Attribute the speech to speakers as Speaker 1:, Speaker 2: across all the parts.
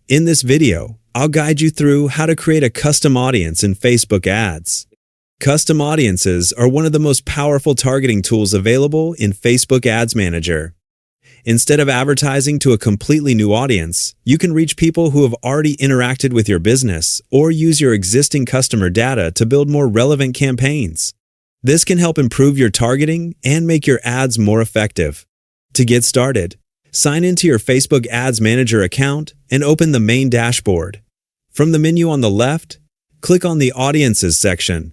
Speaker 1: In this video, I'll guide you through how to create a custom audience in Facebook ads. Custom audiences are one of the most powerful targeting tools available in Facebook Ads Manager. Instead of advertising to a completely new audience, you can reach people who have already interacted with your business or use your existing customer data to build more relevant campaigns. This can help improve your targeting and make your ads more effective. To get started, sign into your Facebook Ads Manager account and open the main dashboard. From the menu on the left, click on the Audiences section.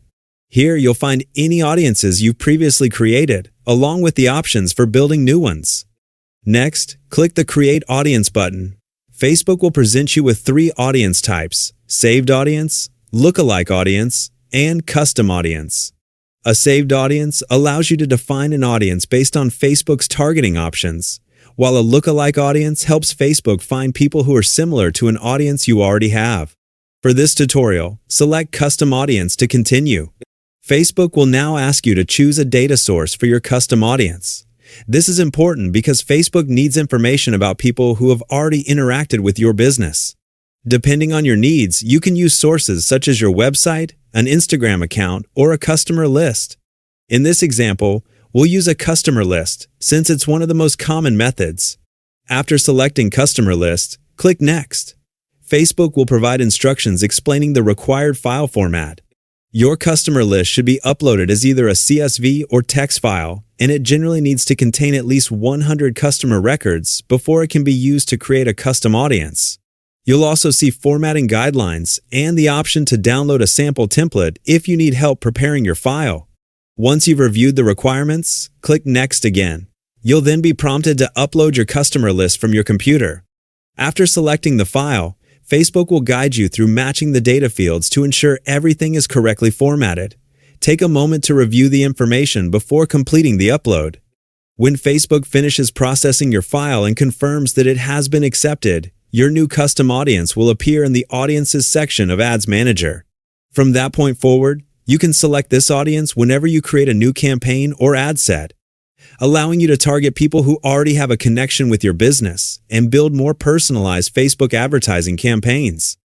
Speaker 1: Here you'll find any audiences you've previously created, along with the options for building new ones. Next, click the Create Audience button. Facebook will present you with 3 audience types: Saved Audience, Lookalike Audience, and Custom Audience. A saved audience allows you to define an audience based on Facebook's targeting options, while a lookalike audience helps Facebook find people who are similar to an audience you already have. For this tutorial, select Custom Audience to continue. Facebook will now ask you to choose a data source for your custom audience. This is important because Facebook needs information about people who have already interacted with your business. Depending on your needs, you can use sources such as your website, an Instagram account, or a customer list. In this example, we'll use a customer list since it's one of the most common methods. After selecting Customer List, click Next. Facebook will provide instructions explaining the required file format. Your customer list should be uploaded as either a CSV or text file, and it generally needs to contain at least 100 customer records before it can be used to create a custom audience. You'll also see formatting guidelines and the option to download a sample template if you need help preparing your file. Once you've reviewed the requirements, click Next again. You'll then be prompted to upload your customer list from your computer. After selecting the file, Facebook will guide you through matching the data fields to ensure everything is correctly formatted. Take a moment to review the information before completing the upload. When Facebook finishes processing your file and confirms that it has been accepted, your new custom audience will appear in the Audiences section of Ads Manager. From that point forward, you can select this audience whenever you create a new campaign or ad set, allowing you to target people who already have a connection with your business and build more personalized Facebook advertising campaigns.